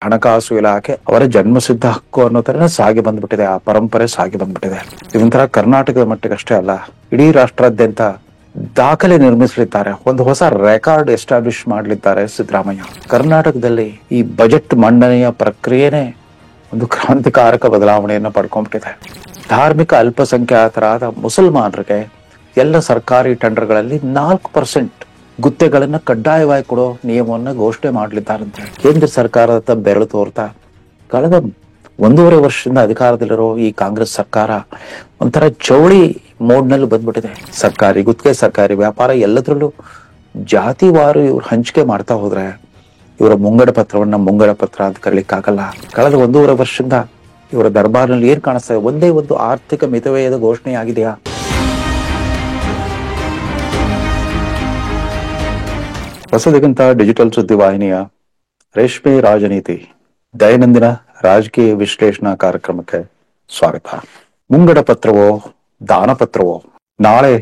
ಹಣಕಾಸು ಇಲಾಖೆ ಅವರ ಜನ್ಮಸಿದ್ಧ ಹಕ್ಕು ಅನ್ನೋ ತರ ಸಾಗಿ ಬಂದ್ಬಿಟ್ಟಿದೆ. ಆ ಪರಂಪರೆ ಸಾಗಿ ಬಂದ್ಬಿಟ್ಟಿದೆ. ಇದೊಂಥರ ಕರ್ನಾಟಕದ ಮಟ್ಟಿಗಷ್ಟೇ ಅಲ್ಲ, ಇಡೀ ರಾಷ್ಟ್ರಾದ್ಯಂತ ದಾಖಲೆ ನಿರ್ಮಿಸಲಿದ್ದಾರೆ. ಒಂದು ಹೊಸ ರೆಕಾರ್ಡ್ ಎಸ್ಟಾಬ್ಲಿಷ್ ಮಾಡಲಿದ್ದಾರೆ ಸಿದ್ದರಾಮಯ್ಯ. ಕರ್ನಾಟಕದಲ್ಲಿ ಈ ಬಜೆಟ್ ಮಂಡನೆಯ ಪ್ರಕ್ರಿಯೆನೇ ಒಂದು ಕ್ರಾಂತಿಕಾರಕ ಬದಲಾವಣೆಯನ್ನು ಪಡ್ಕೊಂಡ್ಬಿಟ್ಟಿದೆ. ಧಾರ್ಮಿಕ ಅಲ್ಪಸಂಖ್ಯಾತರಾದ ಮುಸಲ್ಮಾನರಿಗೆ ಎಲ್ಲ ಸರ್ಕಾರಿ ಟೆಂಡರ್ಗಳಲ್ಲಿ 4% ಗುತ್ತೆಗಳನ್ನ ಕಡ್ಡಾಯವಾಗಿ ಕೊಡೋ ನಿಯಮವನ್ನ ಘೋಷಣೆ ಮಾಡಲಿದ್ದಾರಂತೆ. ಕೇಂದ್ರ ಸರ್ಕಾರದ ಬೆರಳು ತೋರ್ತಾ ಕಳೆದ 1.5 ವರ್ಷದಿಂದ ಅಧಿಕಾರದಲ್ಲಿರೋ ಈ ಕಾಂಗ್ರೆಸ್ ಸರ್ಕಾರ ಒಂಥರ ಚೌಳಿ ಮೋಡ್ನಲ್ಲಿ ಬಂದ್ಬಿಟ್ಟಿದೆ. ಸರ್ಕಾರಿ ಗುತ್ತಿಗೆ, ಸರ್ಕಾರಿ ವ್ಯಾಪಾರ ಎಲ್ಲದರಲ್ಲೂ ಜಾತಿವಾರು ಇವ್ರು ಹಂಚಿಕೆ ಮಾಡ್ತಾ ಹೋದ್ರೆ ಇವರ ಮುಂಗಡ ಪತ್ರವನ್ನ ಮುಂಗಡ ಪತ್ರ ಅಂತ ಕರೀಲಿಕ್ಕಾಗಲ್ಲ. ಕಳೆದ 1.5 ವರ್ಷದಿಂದ ಇವರ ದರ್ಬಾರ್ನಲ್ಲಿ ಏನ್ ಕಾಣಿಸ್ತಾ ಇದೆ? ಒಂದೇ ಒಂದು ಆರ್ಥಿಕ ಮಿತವ್ಯಯದ ಘೋಷಣೆ ಆಗಿದೆಯಾ? ಹೊಸದಿಗಂತ ಡಿಜಿಟಲ್ ಸುದ್ದಿವಾಹಿನಿಯ ರೇಷ್ಮೆ ರಾಜನೀತಿ ದೈನಂದಿನ ರಾಜಕೀಯ ವಿಶ್ಲೇಷಣಾ ಕಾರ್ಯಕ್ರಮಕ್ಕೆ ಸ್ವಾಗತ. ಮುಂಗಡ ಪತ್ರವೋ ದಾನಪತ್ರವೋ? ನಾಳೆ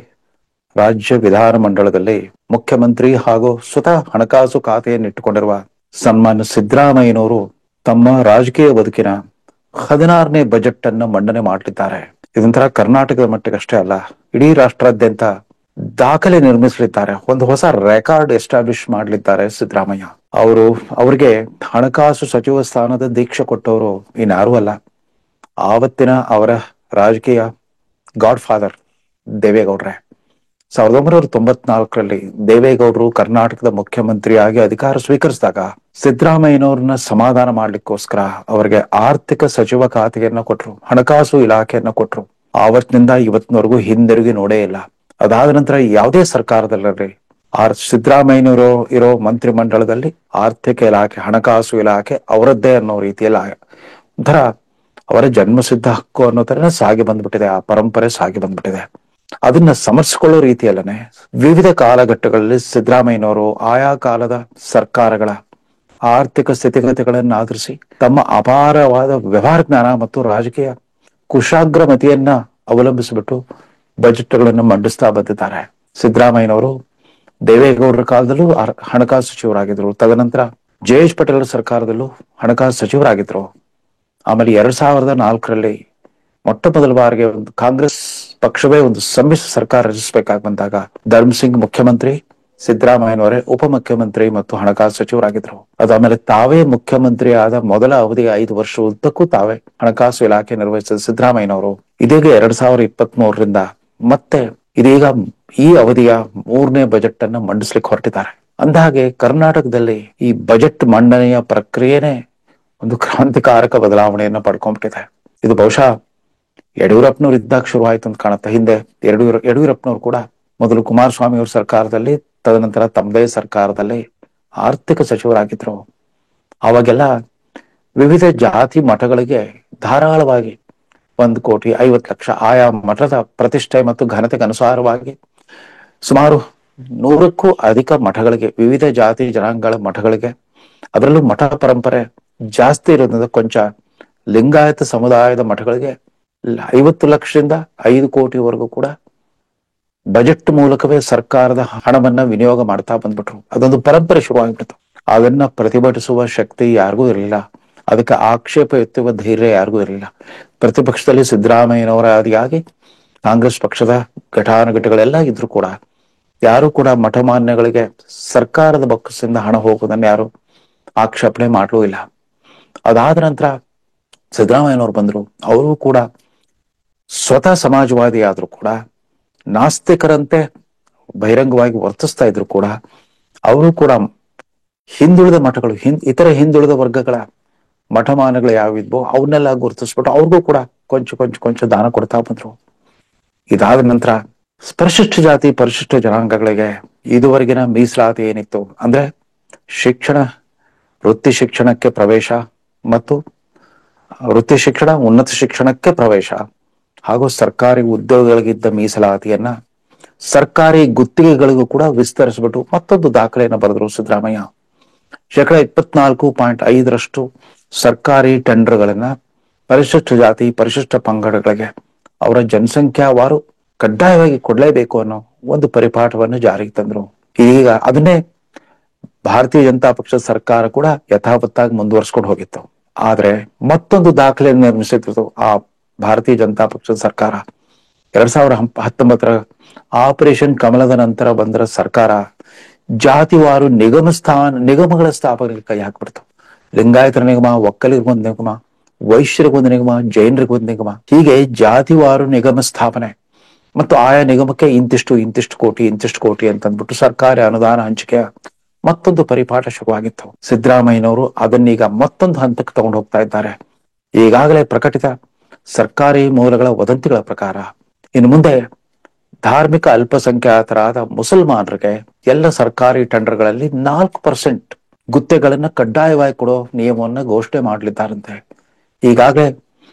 ರಾಜ್ಯ ವಿಧಾನಮಂಡಲದಲ್ಲಿ ಮುಖ್ಯಮಂತ್ರಿ ಹಾಗೂ ಸ್ವತಃ ಹಣಕಾಸು ಖಾತೆಯನ್ನಿಟ್ಟುಕೊಂಡಿರುವ ಸನ್ಮಾನ್ಯ ಸಿದ್ದರಾಮಯ್ಯನವರು ತಮ್ಮ ರಾಜಕೀಯ ಬದುಕಿನ 16ನೇ ಬಜೆಟ್ ಅನ್ನು ಮಂಡನೆ ಮಾಡಲಿದ್ದಾರೆ. ಇದೊಂಥರ ಕರ್ನಾಟಕದ ಮಟ್ಟಿಗಷ್ಟೇ ಅಲ್ಲ, ಇಡೀ ರಾಷ್ಟ್ರಾದ್ಯಂತ ದಾಖಲೆ ನಿರ್ಮಿಸಲಿದ್ದಾರೆ. ಒಂದು ಹೊಸ ರೆಕಾರ್ಡ್ ಎಸ್ಟಾಬ್ಲಿಷ್ ಮಾಡಲಿದ್ದಾರೆ ಸಿದ್ದರಾಮಯ್ಯ. ಅವರಿಗೆ ಹಣಕಾಸು ಸಚಿವ ಸ್ಥಾನದ ದೀಕ್ಷೆ ಕೊಟ್ಟವರು ಇನ್ಯಾರೂ ಅಲ್ಲ, ಆವತ್ತಿನ ಅವರ ರಾಜಕೀಯ ಗಾಡ್ ಫಾದರ್ ದೇವೇಗೌಡ್ರೆ. 1994ರಲ್ಲಿ ದೇವೇಗೌಡರು ಕರ್ನಾಟಕದ ಮುಖ್ಯಮಂತ್ರಿಯಾಗಿ ಅಧಿಕಾರ ಸ್ವೀಕರಿಸಿದಾಗ ಸಿದ್ದರಾಮಯ್ಯನವ್ರನ್ನ ಸಮಾಧಾನ ಮಾಡ್ಲಿಕ್ಕೋಸ್ಕರ ಅವರಿಗೆ ಆರ್ಥಿಕ ಸಚಿವ ಖಾತೆಯನ್ನ ಕೊಟ್ರು, ಹಣಕಾಸು ಇಲಾಖೆಯನ್ನ ಕೊಟ್ರು. ಆವತ್ತಿನಿಂದ ಇವತ್ತಿನವರೆಗೂ ಹಿಂದಿರುಗಿ ನೋಡೇ ಇಲ್ಲ. ಅದಾದ ನಂತರ ಯಾವುದೇ ಸರ್ಕಾರದಲ್ಲಿ ಸಿದ್ದರಾಮಯ್ಯನವರು ಇರೋ ಮಂತ್ರಿ ಮಂಡಳದಲ್ಲಿ ಆರ್ಥಿಕ ಇಲಾಖೆ, ಹಣಕಾಸು ಇಲಾಖೆ ಅವರದ್ದೇ ಅನ್ನೋ ರೀತಿಯಲ್ಲಿ ಒಂಥರ ಅವರ ಜನ್ಮಸಿದ್ಧ ಹಕ್ಕು ಅನ್ನೋ ತರ ಸಾಗಿ ಬಂದ್ಬಿಟ್ಟಿದೆ. ಆ ಪರಂಪರೆ ಸಾಗಿ ಬಂದ್ಬಿಟ್ಟಿದೆ. ಅದನ್ನ ಸಮರ್ಸ್ಕೊಳ್ಳೋ ರೀತಿಯಲ್ಲೇ ವಿವಿಧ ಕಾಲಘಟ್ಟಗಳಲ್ಲಿ ಸಿದ್ದರಾಮಯ್ಯನವರು ಆಯಾ ಕಾಲದ ಸರ್ಕಾರಗಳ ಆರ್ಥಿಕ ಸ್ಥಿತಿಗತಿಗಳನ್ನ ಆಧರಿಸಿ ತಮ್ಮ ಅಪಾರವಾದ ವ್ಯವಹಾರ ಜ್ಞಾನ ಮತ್ತು ರಾಜಕೀಯ ಕುಶಾಗ್ರಮತಿಯನ್ನ ಅವಲಂಬಿಸಿಬಿಟ್ಟು ಬಜೆಟ್ಗಳನ್ನು ಮಂಡಿಸ್ತಾ ಬಂದಿದ್ದಾರೆ. ಸಿದ್ದರಾಮಯ್ಯನವರು ದೇವೇಗೌಡರ ಕಾಲದಲ್ಲೂ ಹಣಕಾಸು ಸಚಿವರಾಗಿದ್ರು, ತದನಂತರ ಜೆ.ಎಚ್. ಪಟೇಲ್ ಸರ್ಕಾರದಲ್ಲೂ ಹಣಕಾಸು ಸಚಿವರಾಗಿದ್ರು. ಆಮೇಲೆ 2004ರಲ್ಲಿ ಮೊಟ್ಟ ಮೊದಲ ಬಾರಿಗೆ ಒಂದು ಕಾಂಗ್ರೆಸ್ ಪಕ್ಷವೇ ಒಂದು ಸಮ್ಮಿಶ್ರ ಸರ್ಕಾರ ರಚಿಸಬೇಕಾಗಿ ಬಂದಾಗ ಧರ್ಮಸಿಂಗ್ ಮುಖ್ಯಮಂತ್ರಿ, ಸಿದ್ದರಾಮಯ್ಯನವರೇ ಉಪಮುಖ್ಯಮಂತ್ರಿ ಮತ್ತು ಹಣಕಾಸು ಸಚಿವರಾಗಿದ್ರು. ಅದಾದ್ಮೇಲೆ ತಾವೇ ಮುಖ್ಯಮಂತ್ರಿ ಆದ ಮೊದಲ ಅವಧಿಯ 5 ವರ್ಷ ಉದ್ದಕ್ಕೂ ತಾವೇ ಹಣಕಾಸು ಇಲಾಖೆ ನಿರ್ವಹಿಸಿದ ಸಿದ್ದರಾಮಯ್ಯನವರು ಇದೀಗ 2023ರಿಂದ ಮತ್ತೆ ಇದೀಗ ಈ ಅವಧಿಯ 3ನೇ ಬಜೆಟ್ ಅನ್ನ ಮಂಡಿಸ್ಲಿಕ್ಕೆ ಹೊರಟಿದ್ದಾರೆ. ಅಂದಹಾಗೆ ಕರ್ನಾಟಕದಲ್ಲಿ ಈ ಬಜೆಟ್ ಮಂಡನೆಯ ಪ್ರಕ್ರಿಯೆನೇ ಒಂದು ಕ್ರಾಂತಿಕಾರಕ ಬದಲಾವಣೆಯನ್ನ ಪಡ್ಕೊಂಡ್ಬಿಟ್ಟಿದೆ. ಇದು ಬಹುಶಃ ಯಡಿಯೂರಪ್ಪನವ್ರು ಇದ್ದಾಗ ಶುರುವಾಯ್ತು ಅಂತ ಕಾಣುತ್ತೆ. ಹಿಂದೆ ಯಡಿಯೂರಪ್ಪನವ್ರು ಕೂಡ ಮೊದಲು ಕುಮಾರಸ್ವಾಮಿ ಅವ್ರ ಸರ್ಕಾರದಲ್ಲಿ, ತದನಂತರ ತಮ್ಮದೇ ಸರ್ಕಾರದಲ್ಲಿ ಆರ್ಥಿಕ ಸಚಿವರಾಗಿದ್ರು. ಅವಾಗೆಲ್ಲ ವಿವಿಧ ಜಾತಿ ಮಠಗಳಿಗೆ ಧಾರಾಳವಾಗಿ 1,50,00,000 ಆಯಾ ಮಠದ ಪ್ರತಿಷ್ಠೆ ಮತ್ತು ಘನತೆಗೆ ಅನುಸಾರವಾಗಿ ಸುಮಾರು 100ಕ್ಕೂ ಅಧಿಕ ಮಠಗಳಿಗೆ, ವಿವಿಧ ಜಾತಿ ಜನಾಂಗಗಳ ಮಠಗಳಿಗೆ, ಅದರಲ್ಲೂ ಮಠ ಪರಂಪರೆ ಜಾಸ್ತಿ ಇರೋದ್ರಿಂದ ಕೊಂಚ ಲಿಂಗಾಯತ ಸಮುದಾಯದ ಮಠಗಳಿಗೆ 50 ಲಕ್ಷದಿಂದ 5 ಕೋಟಿವರೆಗೂ ಕೂಡ ಬಜೆಟ್ ಮೂಲಕವೇ ಸರ್ಕಾರದ ಹಣವನ್ನ ವಿನಿಯೋಗ ಮಾಡ್ತಾ ಬಂದ್ಬಿಟ್ರು. ಅದೊಂದು ಪರಂಪರೆ ಶುರುವಾಗ್ಬಿಡ್ತು. ಅದನ್ನ ಪ್ರತಿಭಟಿಸುವ ಶಕ್ತಿ ಯಾರಿಗೂ ಇರಲಿಲ್ಲ, ಅದಕ್ಕೆ ಆಕ್ಷೇಪ ಎತ್ತುವ ಧೈರ್ಯ ಯಾರಿಗೂ ಇರಲಿಲ್ಲ. ಪ್ರತಿಪಕ್ಷದಲ್ಲಿ ಸಿದ್ದರಾಮಯ್ಯನವರ ಆದಿಯಾಗಿ ಕಾಂಗ್ರೆಸ್ ಪಕ್ಷದ ಘಟಾನುಘಟಿಗಳೆಲ್ಲ ಇದ್ರು ಕೂಡ ಯಾರು ಕೂಡ ಮಠಮಾನ್ಯಗಳಿಗೆ ಸರ್ಕಾರದ ಬೊಕ್ಕಸದಿಂದ ಹಣ ಹೋಗೋದನ್ನ ಯಾರು ಆಕ್ಷೇಪಣೆ ಮಾಡಲೂ ಇಲ್ಲ. ಅದಾದ ನಂತರ ಸಿದ್ದರಾಮಯ್ಯನವರು ಬಂದ್ರು. ಅವರು ಕೂಡ ಸ್ವತಃ ಸಮಾಜವಾದಿ ಆದ್ರೂ ಕೂಡ ನಾಸ್ತಿಕರಂತೆ ಬಹಿರಂಗವಾಗಿ ವರ್ತಿಸ್ತಾ ಇದ್ರು ಕೂಡ ಅವರು ಕೂಡ ಹಿಂದುಳಿದ ಮಠಗಳು, ಇತರ ಹಿಂದುಳಿದ ವರ್ಗಗಳ ಮಠಮಾನಗಳು ಯಾವಿದ್ವೋ ಅವನ್ನೆಲ್ಲ ಗುರುತಿಸ್ಬಿಟ್ಟು ಅವ್ರಿಗೂ ಕೂಡ ಕೊಂಚ ದಾನ ಕೊಡ್ತಾ ಬಂದ್ರು. ಇದಾದ ನಂತರ ಪರಿಶಿಷ್ಟ ಜಾತಿ ಪರಿಶಿಷ್ಟ ಜನಾಂಗಗಳಿಗೆ ಇದುವರೆಗಿನ ಮೀಸಲಾತಿ ಏನಿತ್ತು ಅಂದ್ರೆ ಶಿಕ್ಷಣ, ವೃತ್ತಿ ಶಿಕ್ಷಣಕ್ಕೆ ಪ್ರವೇಶ ಮತ್ತು ವೃತ್ತಿ ಶಿಕ್ಷಣ, ಉನ್ನತ ಶಿಕ್ಷಣಕ್ಕೆ ಪ್ರವೇಶ ಹಾಗೂ ಸರ್ಕಾರಿ ಉದ್ಯೋಗಗಳಿಗಿದ್ದ ಮೀಸಲಾತಿಯನ್ನ ಸರ್ಕಾರಿ ಗುತ್ತಿಗೆಗಳಿಗೂ ಕೂಡ ವಿಸ್ತರಿಸ್ಬಿಟ್ಟು ಮತ್ತೊಂದು ದಾಖಲೆಯನ್ನು ಬರೆದ್ರು ಸಿದ್ದರಾಮಯ್ಯ. 24.5% ಸರ್ಕಾರಿ ಟೆಂಡರ್ಗಳನ್ನ ಪರಿಶಿಷ್ಟ ಜಾತಿ ಪರಿಶಿಷ್ಟ ಪಂಗಡಗಳಿಗೆ ಅವರ ಜನಸಂಖ್ಯಾವಾರು ಕಡ್ಡಾಯವಾಗಿ ಕೊಡ್ಲೇಬೇಕು ಅನ್ನೋ ಒಂದು ಪರಿಪಾಠವನ್ನು ಜಾರಿಗೆ ತಂದ್ರು. ಈಗ ಅದನ್ನೇ ಭಾರತೀಯ ಜನತಾ ಪಕ್ಷದ ಸರ್ಕಾರ ಕೂಡ ಯಥಾವತ್ತಾಗಿ ಮುಂದುವರ್ಸ್ಕೊಂಡು ಹೋಗಿತ್ತು. ಆದ್ರೆ ಮತ್ತೊಂದು ದಾಖಲೆ ನಿರ್ಮಿಸಿತ್ತು ಆ ಭಾರತೀಯ ಜನತಾ ಪಕ್ಷದ ಸರ್ಕಾರ. 2019 ಆಪರೇಷನ್ ಕಮಲದ ನಂತರ ಬಂದ್ರ ಸರ್ಕಾರ ಜಾತಿವಾರು ನಿಗಮಗಳ ಸ್ಥಾಪನೆಗೆ ಕೈ ಹಾಕ್ಬಿಡ್ತು. ಲಿಂಗಾಯತರ ನಿಗಮ, ಒಕ್ಕಲಿಗರಿಗೊಂದು ನಿಗಮ, ವೈಶ್ಯರಿಗೊಂದು ನಿಗಮ, ಜೈನರಿಗೊಂದು ನಿಗಮ, ಹೀಗೆ ಜಾತಿವಾರು ನಿಗಮ ಸ್ಥಾಪನೆ ಮತ್ತು ಆಯಾ ನಿಗಮಕ್ಕೆ ಇಂತಿಷ್ಟು ಕೋಟಿ ಅಂತಂದ್ಬಿಟ್ಟು ಸರ್ಕಾರಿ ಅನುದಾನ ಹಂಚಿಕೆ ಮತ್ತೊಂದು ಪರಿಪಾಠ ಶುರುವಾಗಿತ್ತು. ಸಿದ್ದರಾಮಯ್ಯನವರು ಅದನ್ನೀಗ ಮತ್ತೊಂದು ಹಂತಕ್ಕೆ ತಗೊಂಡು ಹೋಗ್ತಾ ಇದ್ದಾರೆ. ಈಗಾಗಲೇ ಪ್ರಕಟಿತ ಸರ್ಕಾರಿ ಮೂಲಗಳ ವದಂತಿಗಳ ಪ್ರಕಾರ ಇನ್ನು ಮುಂದೆ ಧಾರ್ಮಿಕ ಅಲ್ಪಸಂಖ್ಯಾತರಾದ ಮುಸಲ್ಮಾನರಿಗೆ ಎಲ್ಲ ಸರ್ಕಾರಿ ಟೆಂಡರ್ಗಳಲ್ಲಿ 4% ಗುತ್ತೆಗಳನ್ನ ಕಡ್ಡಾಯವಾಗಿ ಕೊಡೋ ನಿಯಮವನ್ನ ಘೋಷಣೆ ಮಾಡಲಿದ್ದಾರಂತೆ. ಈಗಾಗಲೇ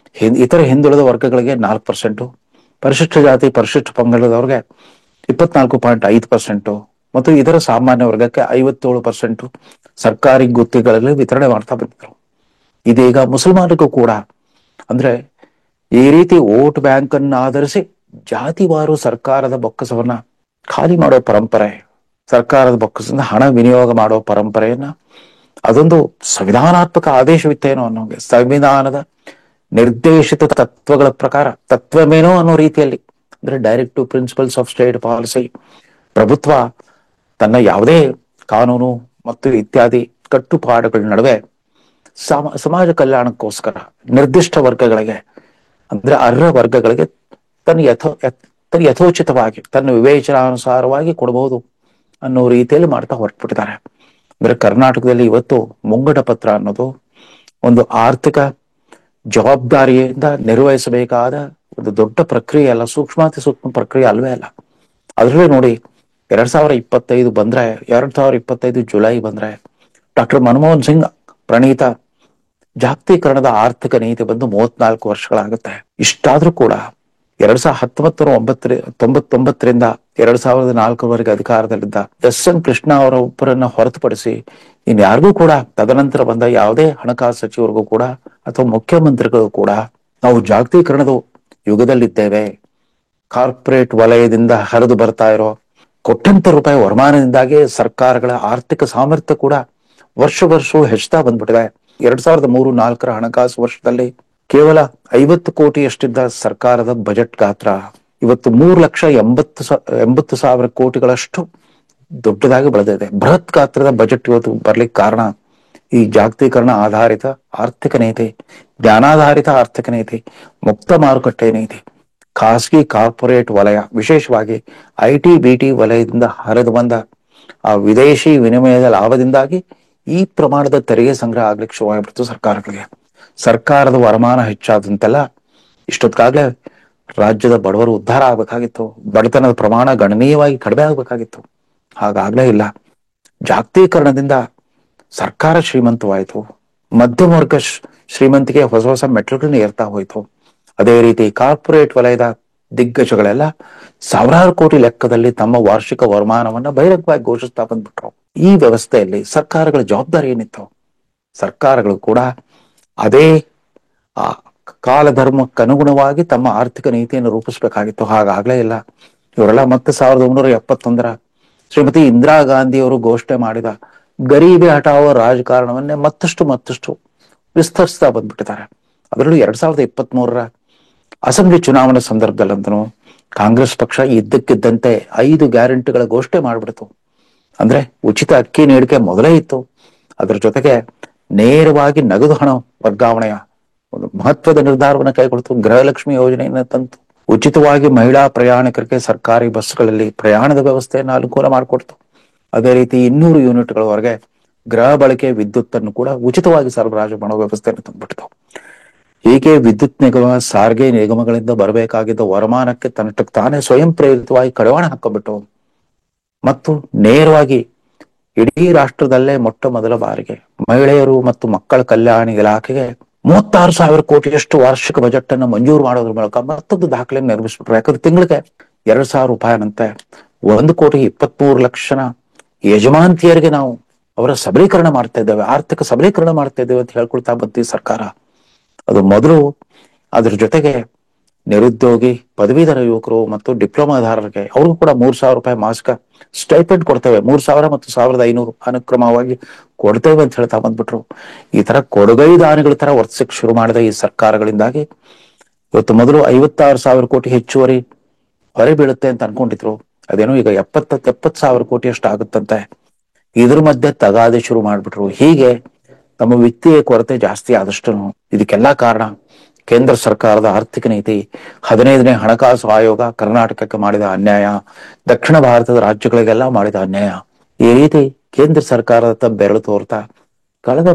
ಇತರ ಹಿಂದುಳಿದ ವರ್ಗಗಳಿಗೆ 4%, ಪರಿಶಿಷ್ಟ ಜಾತಿ ಪರಿಶಿಷ್ಟ ಪಂಗಡದವ್ರಿಗೆ 24.5% ಮತ್ತು ಇದರ ಸಾಮಾನ್ಯ ವರ್ಗಕ್ಕೆ 57% ಸರ್ಕಾರಿ ಗುತ್ತಿಗೆಗಳಲ್ಲಿ ವಿತರಣೆ ಮಾಡ್ತಾ ಬಂದಿದ್ರು. ಇದೀಗ ಮುಸಲ್ಮಾನರಿಗೂ ಕೂಡ ಅಂದ್ರೆ ಈ ರೀತಿ ವೋಟ್ ಬ್ಯಾಂಕ್ ಅನ್ನು ಆಧರಿಸಿ ಜಾತಿವಾರು ಸರ್ಕಾರದ ಬೊಕ್ಕಸವನ್ನ ಖಾಲಿ ಮಾಡೋ ಪರಂಪರೆ, ಸರ್ಕಾರದ ಬೊಕ್ಕಸದಿಂದ ಹಣ ವಿನಿಯೋಗ ಮಾಡೋ ಪರಂಪರೆಯನ್ನ ಅದೊಂದು ಸಂವಿಧಾನಾತ್ಮಕ ಆದೇಶವಿತ್ತೇನೋ ಅನ್ನೋಂಗೆ, ಸಂವಿಧಾನದ ನಿರ್ದೇಶಿತ ತತ್ವಗಳ ಪ್ರಕಾರ ತತ್ವಮೇನೋ ಅನ್ನೋ ರೀತಿಯಲ್ಲಿ ಅಂದ್ರೆ directive principles of state policy, ಪ್ರಭುತ್ವ ತನ್ನ ಯಾವುದೇ ಕಾನೂನು ಮತ್ತು ಇತ್ಯಾದಿ ಕಟ್ಟುಪಾಡುಗಳ ನಡುವೆ ಸಮಾಜ ಕಲ್ಯಾಣಕ್ಕೋಸ್ಕರ ನಿರ್ದಿಷ್ಟ ವರ್ಗಗಳಿಗೆ ಅಂದ್ರೆ ಅರ್ಹ ವರ್ಗಗಳಿಗೆ ತನ್ನ ಯಥೋಚಿತವಾಗಿ ತನ್ನ ವಿವೇಚನಾನುಸಾರವಾಗಿ ಕೊಡಬಹುದು ಅನ್ನೋ ರೀತಿಯಲ್ಲಿ ಮಾಡ್ತಾ ಹೊರಟ್ಬಿಟ್ಟಿದ್ದಾರೆ. ಅಂದ್ರೆ ಕರ್ನಾಟಕದಲ್ಲಿ ಇವತ್ತು ಮುಂಗಡ ಪತ್ರ ಅನ್ನೋದು ಒಂದು ಆರ್ಥಿಕ ಜವಾಬ್ದಾರಿಯಿಂದ ನಿರ್ವಹಿಸಬೇಕಾದ ಒಂದು ದೊಡ್ಡ ಪ್ರಕ್ರಿಯೆ ಅಲ್ಲ, ಸೂಕ್ಷ್ಮಾತಿ ಸೂಕ್ಷ್ಮ ಪ್ರಕ್ರಿಯೆ ಅಲ್ವೇ ಅಲ್ಲ. ಅದ್ರಲ್ಲೇ ನೋಡಿ 2025 ಬಂದ್ರೆ 2025 ಜುಲೈ ಬಂದ್ರೆ ಡಾಕ್ಟರ್ ಮನಮೋಹನ್ ಸಿಂಗ್ ಪ್ರಣೀತ ಜಾಗತೀಕರಣದ ಆರ್ಥಿಕ ನೀತಿ ಬಂದು 34 ವರ್ಷಗಳಾಗುತ್ತೆ. ಇಷ್ಟಾದ್ರೂ ಕೂಡ 1999ರಿಂದ 2004ವರೆಗೆ ಅಧಿಕಾರದಲ್ಲಿದ್ದ ಎನ್ ಕೃಷ್ಣ ಅವರ ಒಬ್ಬರನ್ನ ಹೊರತುಪಡಿಸಿ ಇನ್ಯಾರಿಗೂ ಕೂಡ ತದನಂತರ ಬಂದ ಯಾವುದೇ ಹಣಕಾಸು ಸಚಿವರಿಗೂ ಕೂಡ ಅಥವಾ ಮುಖ್ಯಮಂತ್ರಿಗಳು ಕೂಡ ನಾವು ಜಾಗತೀಕರಣದ ಯುಗದಲ್ಲಿದ್ದೇವೆ, ಕಾರ್ಪೊರೇಟ್ ವಲಯದಿಂದ ಹರಿದು ಬರ್ತಾ ಇರೋ ಕೋಟ್ಯಂತರ ರೂಪಾಯಿ ವರಮಾನದಿಂದಾಗಿ ಸರ್ಕಾರಗಳ ಆರ್ಥಿಕ ಸಾಮರ್ಥ್ಯ ಕೂಡ ವರ್ಷವೂ ಹೆಚ್ಚುತ್ತಾ ಬಂದ್ಬಿಟ್ಟಿದೆ. 2003-04 ಹಣಕಾಸು ವರ್ಷದಲ್ಲಿ ಕೇವಲ 50 ಕೋಟಿಯಷ್ಟಿದ್ದ ಸರ್ಕಾರದ ಬಜೆಟ್ ಗಾತ್ರ ಇವತ್ತು 3,80,000 ಕೋಟಿಗಳಷ್ಟು ದೊಡ್ಡದಾಗಿ ಬೆಳೆದಿದೆ. ಬೃಹತ್ ಗಾತ್ರದ ಬಜೆಟ್ ಇವತ್ತು ಬರ್ಲಿಕ್ಕೆ ಕಾರಣ ಈ ಜಾಗತೀಕರಣ ಆಧಾರಿತ ಆರ್ಥಿಕ ನೀತಿ, ಜ್ಞಾನಾಧಾರಿತ ಆರ್ಥಿಕ ನೀತಿ, ಮುಕ್ತ ಮಾರುಕಟ್ಟೆ ನೀತಿ, ಖಾಸಗಿ ಕಾರ್ಪೊರೇಟ್ ವಲಯ, ವಿಶೇಷವಾಗಿ IT-BT ವಲಯದಿಂದ ಹರಿದು ಬಂದ ಆ ವಿದೇಶಿ ವಿನಿಮಯದ ಲಾಭದಿಂದಾಗಿ ಈ ಪ್ರಮಾಣದ ತೆರಿಗೆ ಸಂಗ್ರಹ ಆಗ್ಲಿಕ್ಕೆ ಶುರುವಾಗಿಬಿಡ್ತು ಸರ್ಕಾರಗಳಿಗೆ. ಸರ್ಕಾರದ ವರಮಾನ ಹೆಚ್ಚಾದಂತೆಲ್ಲ ಇಷ್ಟೊತ್ತಾಗ್ಲೇ ರಾಜ್ಯದ ಬಡವರು ಉದ್ಧಾರ ಆಗ್ಬೇಕಾಗಿತ್ತು, ಬಡತನದ ಪ್ರಮಾಣ ಗಣನೀಯವಾಗಿ ಕಡಿಮೆ ಆಗ್ಬೇಕಾಗಿತ್ತು. ಹಾಗಾಗ್ಲೇ ಇಲ್ಲ. ಜಾಗತೀಕರಣದಿಂದ ಸರ್ಕಾರ ಶ್ರೀಮಂತವಾಯಿತು, ಮಧ್ಯಮ ವರ್ಗ ಶ್ರೀಮಂತಿಗೆ ಹೊಸ ಮೆಟ್ಲುಗಳನ್ನ ಏರ್ತಾ ಹೋಯ್ತು. ಅದೇ ರೀತಿ ಕಾರ್ಪೊರೇಟ್ ವಲಯದ ದಿಗ್ಗಜಗಳೆಲ್ಲ ಸಾವಿರಾರು ಕೋಟಿ ಲೆಕ್ಕದಲ್ಲಿ ತಮ್ಮ ವಾರ್ಷಿಕ ವರಮಾನವನ್ನ ಬಹಿರಂಗವಾಗಿ ಘೋಷಿಸ್ತಾ ಬಂದ್ಬಿಟ್ರು. ಈ ವ್ಯವಸ್ಥೆಯಲ್ಲಿ ಸರ್ಕಾರಗಳ ಜವಾಬ್ದಾರಿ ಏನಿತ್ತು? ಸರ್ಕಾರಗಳು ಕೂಡ ಅದೇ ಆ ಕಾಲಧರ್ಮಕ್ಕನುಗುಣವಾಗಿ ತಮ್ಮ ಆರ್ಥಿಕ ನೀತಿಯನ್ನು ರೂಪಿಸ್ಬೇಕಾಗಿತ್ತು. ಹಾಗಾಗ್ಲೇ ಇಲ್ಲ. ಇವರೆಲ್ಲ ಮತ್ತೆ 1971 ಶ್ರೀಮತಿ ಇಂದಿರಾ ಗಾಂಧಿ ಅವರು ಘೋಷಣೆ ಮಾಡಿದ ಗರೀಬಿ ಹಠಾವೋ ರಾಜಕಾರಣವನ್ನೇ ಮತ್ತಷ್ಟು ವಿಸ್ತರಿಸ್ತಾ ಬಂದ್ಬಿಟ್ಟಿದ್ದಾರೆ. ಅದರಲ್ಲೂ 2023 ಅಸೆಂಬ್ಲಿ ಚುನಾವಣೆ ಸಂದರ್ಭದಲ್ಲಂತೂ ಕಾಂಗ್ರೆಸ್ ಪಕ್ಷ ಇದ್ದಕ್ಕಿದ್ದಂತೆ 5 ಗ್ಯಾರಂಟಿಗಳ ಘೋಷಣೆ ಮಾಡ್ಬಿಡ್ತು. ಅಂದ್ರೆ ಉಚಿತ ಅಕ್ಕಿ ನೀಡಿಕೆ ಮೊದಲೇ ಇತ್ತು, ಅದರ ಜೊತೆಗೆ ನೇರವಾಗಿ ನಗದು ಹಣ ವರ್ಗಾವಣೆಯ ಒಂದು ಮಹತ್ವದ ನಿರ್ಧಾರವನ್ನು ಕೈಗೊಳ್ತು. ಗೃಹಲಕ್ಷ್ಮಿ ಯೋಜನೆಯನ್ನು ತಂತು. ಉಚಿತವಾಗಿ ಮಹಿಳಾ ಪ್ರಯಾಣಿಕರಿಗೆ ಸರ್ಕಾರಿ ಬಸ್ಗಳಲ್ಲಿ ಪ್ರಯಾಣದ ವ್ಯವಸ್ಥೆಯನ್ನು ಅನುಕೂಲ ಮಾಡಿಕೊಡ್ತು. ಅದೇ ರೀತಿ 200 ಯೂನಿಟ್ಗಳವರೆಗೆ ಗೃಹ ಬಳಕೆ ವಿದ್ಯುತ್ ಅನ್ನು ಕೂಡ ಉಚಿತವಾಗಿ ಸರಬರಾಜು ಮಾಡೋ ವ್ಯವಸ್ಥೆಯನ್ನು ತಂದ್ಬಿಡ್ತು. ಹೀಗೆ ವಿದ್ಯುತ್ ನಿಗಮ, ಸಾರಿಗೆ ನಿಗಮಗಳಿಂದ ಬರಬೇಕಾಗಿದ್ದ ವರಮಾನಕ್ಕೆ ತನ್ನಷ್ಟಕ್ಕೆ ತಾನೇ ಸ್ವಯಂ ಪ್ರೇರಿತವಾಗಿ ಕಡಿವಾಣ ಹಾಕೊಂಡ್ಬಿಟ್ಟು ಮತ್ತು ನೇರವಾಗಿ ಇಡೀ ರಾಷ್ಟ್ರದಲ್ಲೇ ಮೊಟ್ಟ ಮೊದಲ ಬಾರಿಗೆ ಮಹಿಳೆಯರು ಮತ್ತು ಮಕ್ಕಳ ಕಲ್ಯಾಣ ಇಲಾಖೆಗೆ 36,000 ಕೋಟಿಯಷ್ಟು ವಾರ್ಷಿಕ ಬಜೆಟ್ ಅನ್ನು ಮಂಜೂರು ಮಾಡೋದ್ರ ಮೂಲಕ ಮತ್ತೊಂದು ದಾಖಲೆ ನಿರ್ಮಿಸ್ಬಿಟ್ರು. ಯಾಕಂದ್ರೆ ತಿಂಗಳಿಗೆ 2,000 ರೂಪಾಯಿನಂತೆ 1,23,00,000 ಯಜಮಾಂತಿಯರಿಗೆ ನಾವು ಅವರ ಸಬಲೀಕರಣ ಮಾಡ್ತಾ ಇದ್ದೇವೆ, ಆರ್ಥಿಕ ಸಬಲೀಕರಣ ಮಾಡ್ತಾ ಇದ್ದೇವೆ ಅಂತ ಹೇಳ್ಕೊಳ್ತಾ ಬಂತೀವಿ ಸರ್ಕಾರ. ಅದು ಮೊದಲು. ಅದ್ರ ಜೊತೆಗೆ ನಿರುದ್ಯೋಗಿ ಪದವೀಧರ ಯುವಕರು ಮತ್ತು ಡಿಪ್ಲೊಮಾದಾರರಿಗೆ ಅವ್ರಿಗೂ ಕೂಡ 3,000 ರೂಪಾಯಿ ಮಾಸಿಕ ಸ್ಟೈಪೆಂಡ್ ಕೊಡ್ತೇವೆ. 3,000 ಮತ್ತು 1,500 ಅನುಕ್ರಮವಾಗಿ ಕೊಡ್ತೇವೆ ಅಂತ ಹೇಳ್ತಾ ಬಂದ್ಬಿಟ್ರು. ಈ ತರ ಕೊಡುಗೈ ದಾನಿಗಳ ತರ ವರ್ತಿಸಕ್ ಶುರು ಮಾಡಿದ ಈ ಸರ್ಕಾರಗಳಿಂದಾಗಿ ಇವತ್ತು ಮೊದಲು 56,000 ಕೋಟಿ ಹೆಚ್ಚುವರಿ ಹೊರೆ ಬೀಳುತ್ತೆ ಅಂತ ಅನ್ಕೊಂಡಿದ್ರು. ಅದೇನೋ ಈಗ 70,000 ಕೋಟಿ ಅಷ್ಟು ಆಗುತ್ತಂತೆ. ಇದ್ರ ಮಧ್ಯೆ ತಗಾದೆ ಶುರು ಮಾಡ್ಬಿಟ್ರು. ಹೀಗೆ ನಮ್ಮ ವಿತ್ತೀಯ ಕೊರತೆ ಜಾಸ್ತಿ ಆದಷ್ಟು ಇದಕ್ಕೆಲ್ಲಾ ಕಾರಣ ಕೇಂದ್ರ ಸರ್ಕಾರದ ಆರ್ಥಿಕ ನೀತಿ, 15ನೇ ಹಣಕಾಸು ಆಯೋಗ ಕರ್ನಾಟಕಕ್ಕೆ ಮಾಡಿದ ಅನ್ಯಾಯ, ದಕ್ಷಿಣ ಭಾರತದ ರಾಜ್ಯಗಳಿಗೆಲ್ಲ ಮಾಡಿದ ಅನ್ಯಾಯ. ಈ ರೀತಿ ಕೇಂದ್ರ ಸರ್ಕಾರದ ಬೆರಳು ತೋರ್ತಾ ಕಳೆದ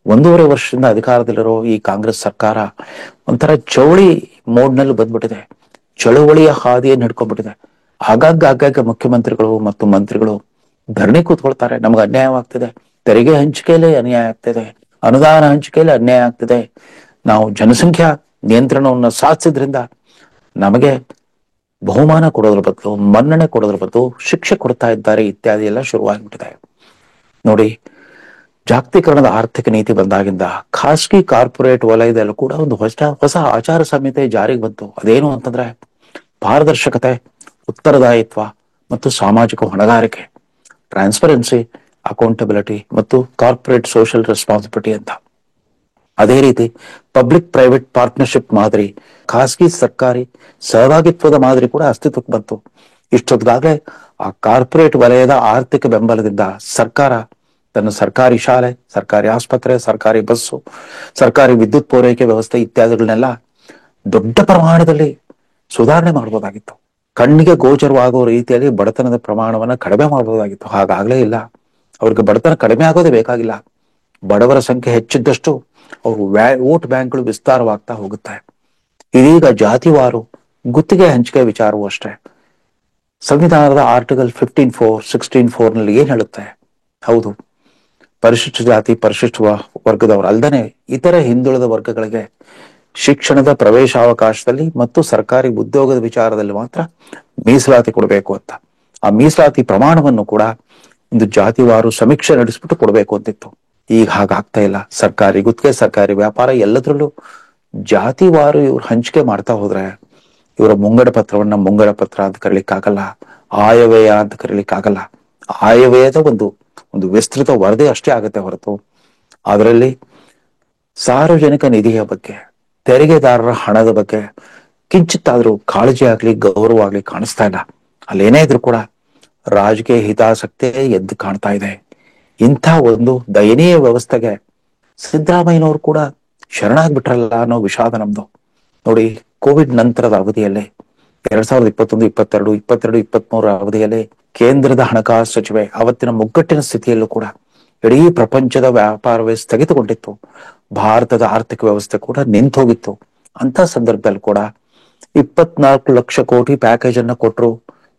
1.5 ವರ್ಷದಿಂದ ಅಧಿಕಾರದಲ್ಲಿರೋ ಈ ಕಾಂಗ್ರೆಸ್ ಸರ್ಕಾರ ಒಂಥರ ಚೌಳಿ ಮೋಡ್ನಲ್ಲಿ ಬಂದ್ಬಿಟ್ಟಿದೆ. ಚಳುವಳಿಯ ಹಾದಿಯನ್ನು ಹಿಡ್ಕೊಂಡ್ಬಿಟ್ಟಿದೆ. ಆಗಾಗ್ಗೆ ಮುಖ್ಯಮಂತ್ರಿಗಳು ಮತ್ತು ಮಂತ್ರಿಗಳು ಧರಣಿ ಕೂತ್ಕೊಳ್ತಾರೆ. ನಮ್ಗೆ ಅನ್ಯಾಯವಾಗ್ತಿದೆ, ತೆರಿಗೆ ಹಂಚಿಕೆಯಲ್ಲಿ ಅನ್ಯಾಯ ಆಗ್ತಿದೆ, ಅನುದಾನ ಹಂಚಿಕೆಯಲ್ಲಿ ಅನ್ಯಾಯ ಆಗ್ತಿದೆ, ನಾವು ಜನಸಂಖ್ಯಾ ನಿಯಂತ್ರಣವನ್ನು ಸಾಧಿಸಿದ್ರಿಂದ ನಮಗೆ ಬಹುಮಾನ ಕೊಡೋದ್ರ ಬದಲು, ಮನ್ನಣೆ ಕೊಡೋದ್ರ ಬದಲು ಶಿಕ್ಷೆ ಕೊಡ್ತಾ ಇದ್ದಾರೆ ಇತ್ಯಾದಿ ಎಲ್ಲ ಶುರುವಾಗ್ಬಿಟ್ಟಿದೆ. ನೋಡಿ, ಜಾಗತೀಕರಣದ ಆರ್ಥಿಕ ನೀತಿ ಬಂದಾಗಿಂದ ಖಾಸಗಿ ಕಾರ್ಪೊರೇಟ್ ವಲಯದಲ್ಲೂ ಕೂಡ ಒಂದು ಹೊಸ ಆಚಾರ ಸಂಹಿತೆ ಜಾರಿಗೆ ಬಂತು. ಅದೇನು ಅಂತಂದ್ರೆ ಪಾರದರ್ಶಕತೆ, ಉತ್ತರದಾಯಿತ್ವ ಮತ್ತು ಸಾಮಾಜಿಕ ಹೊಣೆಗಾರಿಕೆ, ಟ್ರಾನ್ಸ್ಪರೆನ್ಸಿ, ಅಕೌಂಟಬಿಲಿಟಿ ಮತ್ತು ಕಾರ್ಪೊರೇಟ್ ಸೋಷಿಯಲ್ ರೆಸ್ಪಾನ್ಸಿಬಿಲಿಟಿ ಅಂತ. ಅದೇ ರೀತಿ ಪಬ್ಲಿಕ್ ಪ್ರೈವೇಟ್ ಪಾರ್ಟ್ನರ್ಶಿಪ್ ಮಾದರಿ, ಖಾಸಗಿ ಸರ್ಕಾರಿ ಸಹಭಾಗಿತ್ವದ ಮಾದರಿ ಕೂಡ ಅಸ್ತಿತ್ವಕ್ಕೆ ಬಂತು. ಇಷ್ಟೊತ್ತಿಗಾಗಲೇ ಆ ಕಾರ್ಪೊರೇಟ್ ವಲಯದ ಆರ್ಥಿಕ ಬೆಂಬಲದಿಂದ ಸರ್ಕಾರ ತನ್ನ ಸರ್ಕಾರಿ ಶಾಲೆ, ಸರ್ಕಾರಿ ಆಸ್ಪತ್ರೆ, ಸರ್ಕಾರಿ ಬಸ್ಸು, ಸರ್ಕಾರಿ ವಿದ್ಯುತ್ ಪೂರೈಕೆ ವ್ಯವಸ್ಥೆ ಇತ್ಯಾದಿಗಳನ್ನೆಲ್ಲ ದೊಡ್ಡ ಪ್ರಮಾಣದಲ್ಲಿ ಸುಧಾರಣೆ ಮಾಡಬಹುದಾಗಿತ್ತು. ಕಣ್ಣಿಗೆ ಗೋಚರವಾಗುವ ರೀತಿಯಲ್ಲಿ ಬಡತನದ ಪ್ರಮಾಣವನ್ನ ಕಡಿಮೆ ಮಾಡಬಹುದಾಗಿತ್ತು. ಹಾಗಾಗ್ಲೇ ಇಲ್ಲ. ಅವ್ರಿಗೆ ಬಡತನ ಕಡಿಮೆ ಆಗೋದೇ ಬೇಕಾಗಿಲ್ಲ. ಬಡವರ ಸಂಖ್ಯೆ ಹೆಚ್ಚಿದ್ದಷ್ಟು ಅವರು ವೋಟ್ ಬ್ಯಾಂಕ್ಗಳು ವಿಸ್ತಾರವಾಗ್ತಾ ಹೋಗುತ್ತೆ. ಇದೀಗ ಜಾತಿವಾರು ಗುತ್ತಿಗೆ ಹಂಚಿಕೆ ವಿಚಾರವೂ ಅಷ್ಟೇ. ಸಂವಿಧಾನದ ಆರ್ಟಿಕಲ್ 15(4), 16(4) ನಲ್ಲಿ ಏನ್ ಹೇಳುತ್ತೆ? ಹೌದು, ಪರಿಶಿಷ್ಟ ಜಾತಿ, ಪರಿಶಿಷ್ಟ ವರ್ಗದವರು ಅಲ್ಲದೆ ಇತರ ಹಿಂದುಳಿದ ವರ್ಗಗಳಿಗೆ ಶಿಕ್ಷಣದ ಪ್ರವೇಶಾವಕಾಶದಲ್ಲಿ ಮತ್ತು ಸರ್ಕಾರಿ ಉದ್ಯೋಗದ ವಿಚಾರದಲ್ಲಿ ಮಾತ್ರ ಮೀಸಲಾತಿ ಕೊಡಬೇಕು ಅಂತ. ಆ ಮೀಸಲಾತಿ ಪ್ರಮಾಣವನ್ನು ಕೂಡ ಒಂದು ಜಾತಿವಾರು ಸಮೀಕ್ಷೆ ನಡೆಸ್ಬಿಟ್ಟು ಕೊಡಬೇಕು ಅಂತಿತ್ತು. ಈಗ ಹಾಗಾಗ್ತಾ ಇಲ್ಲ. ಸರ್ಕಾರಿ ಗುತ್ತಿಗೆ, ಸರ್ಕಾರಿ ವ್ಯಾಪಾರ ಎಲ್ಲದರಲ್ಲೂ ಜಾತಿವಾರು ಇವ್ರು ಹಂಚಿಕೆ ಮಾಡ್ತಾ ಹೋದ್ರೆ ಇವರ ಮುಂಗಡ ಪತ್ರವನ್ನ ಮುಂಗಡ ಪತ್ರ ಅಂತ ಕರೀಲಿಕ್ಕಾಗಲ್ಲ, ಆಯವ್ಯಯ ಅಂತ ಕರೀಲಿಕ್ಕಾಗಲ್ಲ. ಆಯವ್ಯಯದ ಒಂದು ವಿಸ್ತೃತ ವರದಿ ಅಷ್ಟೇ ಆಗುತ್ತೆ ಹೊರತು ಅದರಲ್ಲಿ ಸಾರ್ವಜನಿಕ ನಿಧಿಯ ಬಗ್ಗೆ, ತೆರಿಗೆದಾರರ ಹಣದ ಬಗ್ಗೆ ಕಿಂಚಿತ್ತಾದ್ರೂ ಕಾಳಜಿ ಆಗ್ಲಿ, ಗೌರವ ಆಗ್ಲಿ ಕಾಣಿಸ್ತಾ ಇಲ್ಲ. ಅಲ್ಲೇನೇ ಇದ್ರು ಕೂಡ ರಾಜಕೀಯ ಹಿತಾಸಕ್ತಿ ಎದ್ದು ಕಾಣ್ತಾ ಇದೆ. ಇಂಥ ಒಂದು ದಯನೀಯ ವ್ಯವಸ್ಥೆಗೆ ಸಿದ್ದರಾಮಯ್ಯನವರು ಕೂಡ ಶರಣಾಗ್ಬಿಟ್ರಲ್ಲ ಅನ್ನೋ ವಿಷಾದ ನಮ್ದು. ನೋಡಿ, ಕೋವಿಡ್ ನಂತರದ ಅವಧಿಯಲ್ಲಿ 2021, 22, 23 ಅವಧಿಯಲ್ಲಿ ಕೇಂದ್ರದ ಹಣಕಾಸು ಸಚಿವೆ ಅವತ್ತಿನ ಮುಗ್ಗಟ್ಟಿನ ಸ್ಥಿತಿಯಲ್ಲೂ ಕೂಡ ಇಡೀ ಪ್ರಪಂಚದ ವ್ಯಾಪಾರವೇ ಸ್ಥಗಿತಗೊಂಡಿತ್ತು. ಭಾರತದ ಆರ್ಥಿಕ ವ್ಯವಸ್ಥೆ ಕೂಡ ನಿಂತು ಹೋಗಿತ್ತು. ಅಂತ ಸಂದರ್ಭದಲ್ಲಿ ಕೂಡ 24 ಲಕ್ಷ ಕೋಟಿ ಪ್ಯಾಕೇಜ್ ಅನ್ನ ಕೊಟ್ಟರು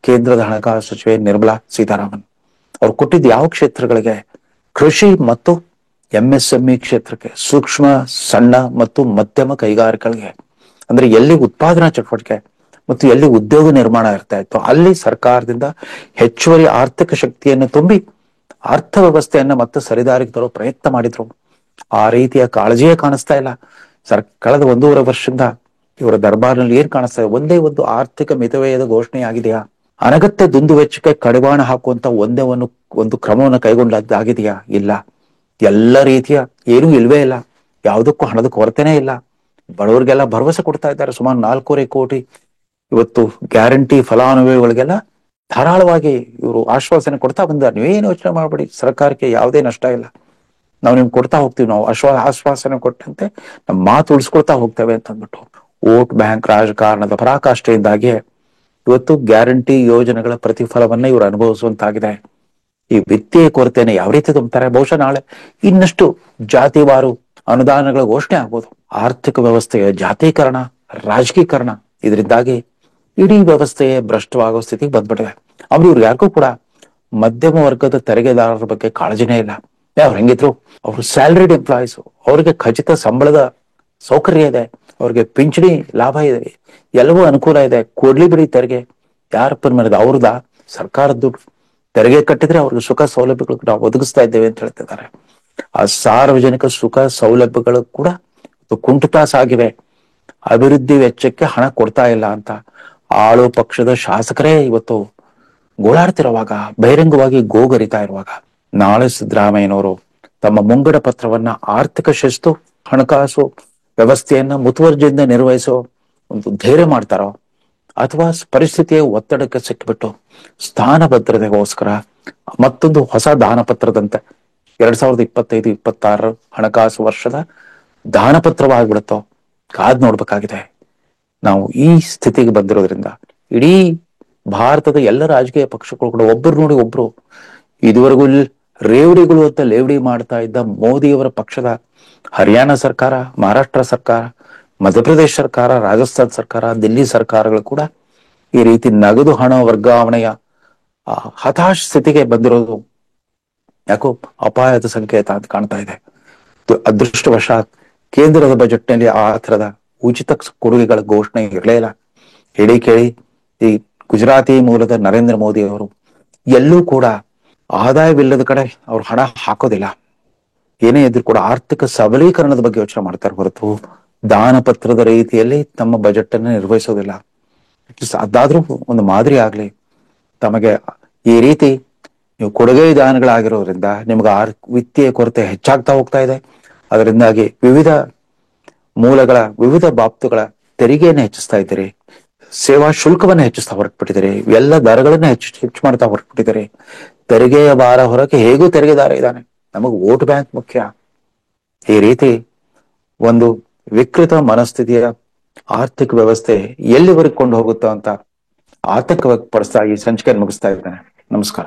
ಕೇಂದ್ರದ ಹಣಕಾಸು ಸಚಿವೆ ನಿರ್ಮಲಾ ಸೀತಾರಾಮನ್. ಅವ್ರು ಕೊಟ್ಟಿದ್ದು ಯಾವ ಕ್ಷೇತ್ರಗಳಿಗೆ? ಕೃಷಿ ಮತ್ತು MSME ಕ್ಷೇತ್ರಕ್ಕೆ, ಸೂಕ್ಷ್ಮ, ಸಣ್ಣ ಮತ್ತು ಮಧ್ಯಮ ಕೈಗಾರಿಕೆಗಳಿಗೆ. ಅಂದ್ರೆ ಎಲ್ಲಿ ಉತ್ಪಾದನಾ ಚಟುವಟಿಕೆ ಮತ್ತು ಎಲ್ಲಿ ಉದ್ಯೋಗ ನಿರ್ಮಾಣ ಇರ್ತಾ ಇತ್ತು ಅಲ್ಲಿ ಸರ್ಕಾರದಿಂದ ಹೆಚ್ಚುವರಿ ಆರ್ಥಿಕ ಶಕ್ತಿಯನ್ನು ತುಂಬಿ ಅರ್ಥವ್ಯವಸ್ಥೆಯನ್ನ ಮತ್ತೆ ಸರಿದಾರಿಗೆ ತರೋ ಪ್ರಯತ್ನ ಮಾಡಿದ್ರು. ಆ ರೀತಿಯ ಕಾಳಜಿಯೇ ಕಾಣಿಸ್ತಾ ಇಲ್ಲ. ಕಳೆದ 1.5 ವರ್ಷದಿಂದ ಇವರ ದರ್ಬಾರ್ನಲ್ಲಿ ಏನ್ ಕಾಣಿಸ್ತಾ ಇದೆ? ಒಂದೇ ಒಂದು ಆರ್ಥಿಕ ಮಿತವ್ಯಯದ ಘೋಷಣೆ ಆಗಿದೆಯಾ? ಅನಗತ್ಯ ದುಂದುವೆಚ್ಚಕ್ಕೆ ಕಡಿವಾಣ ಹಾಕುವಂತ ಒಂದು ಕ್ರಮವನ್ನು ಕೈಗೊಂಡಾಗಿದೆಯಾ? ಇಲ್ಲ. ಎಲ್ಲ ರೀತಿಯ ಏನೂ ಇಲ್ವೇ ಇಲ್ಲ. ಯಾವುದಕ್ಕೂ ಹಣದ ಕೊರತೆನೇ ಇಲ್ಲ. ಬಡವರಿಗೆಲ್ಲ ಭರವಸೆ ಕೊಡ್ತಾ ಇದ್ದಾರೆ. ಸುಮಾರು 4.25 ಕೋಟಿ ಇವತ್ತು ಗ್ಯಾರಂಟಿ ಫಲಾನುಭವಿಗಳಿಗೆಲ್ಲ ಧಾರಾಳವಾಗಿ ಇವರು ಆಶ್ವಾಸನೆ ಕೊಡ್ತಾ ಬಂದಾರೆ. ನೀವೇನು ಯೋಚನೆ ಮಾಡ್ಬೇಡಿ, ಸರ್ಕಾರಕ್ಕೆ ಯಾವುದೇ ನಷ್ಟ ಇಲ್ಲ, ನಾವು ನಿಮ್ಗೆ ಕೊಡ್ತಾ ಹೋಗ್ತೀವಿ, ನಾವು ಆಶ್ವಾಸನೆ ಕೊಟ್ಟಂತೆ ನಮ್ಮ ಮಾತು ಉಳಿಸ್ಕೊಳ್ತಾ ಹೋಗ್ತೇವೆ ಅಂತ ಅಂದ್ಬಿಟ್ಟು ವೋಟ್ ಬ್ಯಾಂಕ್ ರಾಜಕಾರಣದ ಪರಾಕಾಷ್ಠೆಯಿಂದಾಗಿ ಇವತ್ತು ಗ್ಯಾರಂಟಿ ಯೋಜನೆಗಳ ಪ್ರತಿಫಲವನ್ನ ಇವರು ಅನುಭವಿಸುವಂತಾಗಿದೆ. ಈ ವಿತ್ತೀಯ ಕೊರತೆಯನ್ನು ಯಾವ ರೀತಿ ತುಂಬುತ್ತಾರೆ? ಬಹುಶಃ ನಾಳೆ ಇನ್ನಷ್ಟು ಜಾತಿವಾರು ಅನುದಾನಗಳ ಘೋಷಣೆ ಆಗ್ಬೋದು. ಆರ್ಥಿಕ ವ್ಯವಸ್ಥೆಯ ಜಾತೀಕರಣ, ರಾಜಕೀಕರಣ, ಇದರಿಂದಾಗಿ ಇಡೀ ವ್ಯವಸ್ಥೆಯೇ ಭ್ರಷ್ಟವಾಗೋ ಸ್ಥಿತಿಗೆ ಬಂದ್ಬಿಟ್ಟಿದೆ. ಇವ್ರು ಯಾರಿಗೂ ಕೂಡ ಮಧ್ಯಮ ವರ್ಗದ ತೆರಿಗೆದಾರರ ಬಗ್ಗೆ ಕಾಳಜಿನೇ ಇಲ್ಲ. ಅವ್ರು ಹೆಂಗಿದ್ರು ಅವರು ಸ್ಯಾಲರಿಡ್ ಎಂಪ್ಲಾಯೀಸ್, ಅವ್ರಿಗೆ ಖಚಿತ ಸಂಬಳದ ಸೌಕರ್ಯ ಇದೆ, ಅವ್ರಿಗೆ ಪಿಂಚಣಿ ಲಾಭ ಇದೆ, ಎಲ್ಲವೂ ಅನುಕೂಲ ಇದೆ. ಕೊಡ್ಲಿ ಬಿಡಿ ತೆರಿಗೆ, ಯಾರಪ್ಪನ ಮೇಲೆ ಅವ್ರದ ಸರ್ಕಾರದ ದುಡ್ಡು, ತೆರಿಗೆ ಕಟ್ಟಿದ್ರೆ ಅವ್ರಿಗೆ ಸುಖ ಸೌಲಭ್ಯಗಳು ನಾವು ಒದಗಿಸ್ತಾ ಇದ್ದೇವೆ ಅಂತ ಹೇಳ್ತಿದ್ದಾರೆ. ಆ ಸಾರ್ವಜನಿಕ ಸುಖ ಸೌಲಭ್ಯಗಳು ಕೂಡ ಕುಂಠಿತ ಸಾಗಿವೆ. ಅಭಿವೃದ್ಧಿ ವೆಚ್ಚಕ್ಕೆ ಹಣ ಕೊಡ್ತಾ ಇಲ್ಲ ಅಂತ ಆಳು ಪಕ್ಷದ ಶಾಸಕರೇ ಇವತ್ತು ಗೋಳಾಡ್ತಿರುವಾಗ, ಬಹಿರಂಗವಾಗಿ ಗೋಗರಿತಾ ಇರುವಾಗ, ನಾಳೆ ಸಿದ್ದರಾಮಯ್ಯನವರು ತಮ್ಮ ಮುಂಗಡ ಪತ್ರವನ್ನ ಆರ್ಥಿಕ ಶಿಸ್ತು, ಹಣಕಾಸು ವ್ಯವಸ್ಥೆಯನ್ನ ಮುತುವರ್ಜಿಯಿಂದ ನಿರ್ವಹಿಸೋ ಒಂದು ಧೈರ್ಯ ಮಾಡ್ತಾರೋ, ಅಥವಾ ಪರಿಸ್ಥಿತಿಯ ಒತ್ತಡಕ್ಕೆ ಸಿಕ್ಕಿಬಿಟ್ಟು ಸ್ಥಾನ ಭದ್ರತೆಗೋಸ್ಕರ ಮತ್ತೊಂದು ಹೊಸ ದಾನ ಪತ್ರದಂತೆ 2025-26 ಹಣಕಾಸು ವರ್ಷದ ದಾನ ಪತ್ರವಾಗಿಬಿಡುತ್ತೋ ಕಾದ್ ನೋಡ್ಬೇಕಾಗಿದೆ. ನಾವು ಈ ಸ್ಥಿತಿಗೆ ಬಂದಿರೋದ್ರಿಂದ ಇಡೀ ಭಾರತದ ಎಲ್ಲ ರಾಜಕೀಯ ಪಕ್ಷಗಳು ಕೂಡ ಒಬ್ಬರು ನೋಡಿ ಒಬ್ರು ಇದುವರೆಗೂ ರೇವಡಿಗಳು ಅಂತ ಲೇವಡಿ ಮಾಡ್ತಾ ಇದ್ದ ಮೋದಿಯವರ ಪಕ್ಷದ ಹರಿಯಾಣ ಸರ್ಕಾರ, ಮಹಾರಾಷ್ಟ್ರ ಸರ್ಕಾರ, ಮಧ್ಯಪ್ರದೇಶ ಸರ್ಕಾರ, ರಾಜಸ್ಥಾನ್ ಸರ್ಕಾರ, ದಿಲ್ಲಿ ಸರ್ಕಾರಗಳು ಕೂಡ ಈ ರೀತಿ ನಗದು ಹಣ ವರ್ಗಾವಣೆಯ ಹತಾಶ ಸ್ಥಿತಿಗೆ ಬಂದಿರೋದು ಯಾಕೋ ಅಪಾಯದ ಸಂಕೇತ ಅಂತ ಕಾಣ್ತಾ ಇದೆ. ಅದೃಷ್ಟವಶಾತ್ ಕೇಂದ್ರದ ಬಜೆಟ್ ನಲ್ಲಿ ಆ ತರದ ಉಚಿತ ಕೊಡುಗೆಗಳ ಘೋಷಣೆ ಇರಲೇ ಇಲ್ಲ. ಹೇಳಿ ಕೇಳಿ ಈ ಗುಜರಾತಿ ಮೂಲದ ನರೇಂದ್ರ ಮೋದಿ ಅವರು ಎಲ್ಲೂ ಕೂಡ ಆದಾಯವಿಲ್ಲದ ಕಡೆ ಅವ್ರು ಹಣ ಹಾಕೋದಿಲ್ಲ. ಏನೇ ಇದ್ರೂ ಕೂಡ ಆರ್ಥಿಕ ಸಬಲೀಕರಣದ ಬಗ್ಗೆ ಯೋಚನೆ ಮಾಡ್ತಾರೆ ಹೊರತು ದಾನ ಪತ್ರದ ರೀತಿಯಲ್ಲಿ ತಮ್ಮ ಬಜೆಟ್ ಅನ್ನು ನಿರ್ವಹಿಸೋದಿಲ್ಲ. ಅದಾದ್ರೂ ಒಂದು ಮಾದರಿ ಆಗ್ಲಿ. ತಮಗೆ ಈ ರೀತಿ ನೀವು ಕೊಡುಗೆ ದಾನಗಳಾಗಿರೋದ್ರಿಂದ ನಿಮ್ಗೆ ವಿತ್ತೀಯ ಕೊರತೆ ಹೆಚ್ಚಾಗ್ತಾ ಹೋಗ್ತಾ ಇದೆ. ಅದರಿಂದಾಗಿ ವಿವಿಧ ಮೂಲಗಳ ವಿವಿಧ ಬಾಬ್ತುಗಳ ತೆರಿಗೆಯನ್ನು ಹೆಚ್ಚಿಸ್ತಾ ಇದ್ದೀರಿ, ಸೇವಾ ಶುಲ್ಕವನ್ನ ಹೆಚ್ಚಿಸ್ತಾ ಹೊರಟ್ಬಿಟ್ಟಿದ್ದೀರಿ, ಎಲ್ಲ ದರಗಳನ್ನ ಹೆಚ್ಚು ಮಾಡ್ತಾ ಹೊರಟ್ಬಿಟ್ಟಿದ್ದೀರಿ. ತೆರಿಗೆಯ ಭಾರ ಹೊರಕ್ಕೆ ಹೇಗೂ ತೆರಿಗೆದಾರ ಇದ್ದಾನೆ, ನಮಗ್ ವೋಟ್ ಬ್ಯಾಂಕ್ ಮುಖ್ಯ. ಈ ರೀತಿ ಒಂದು ವಿಕೃತ ಮನಸ್ಥಿತಿಯ ಆರ್ಥಿಕ ವ್ಯವಸ್ಥೆ ಎಲ್ಲಿವರೆಗೆ ಕೊಂಡು ಹೋಗುತ್ತೋ ಅಂತ ಆತಂಕ ವ್ಯಕ್ತಪಡಿಸ್ತಾ ಈ ಸಂಚಿಕೆ ಮುಗಿಸ್ತಾ ಇದ್ದೇನೆ. ನಮಸ್ಕಾರ.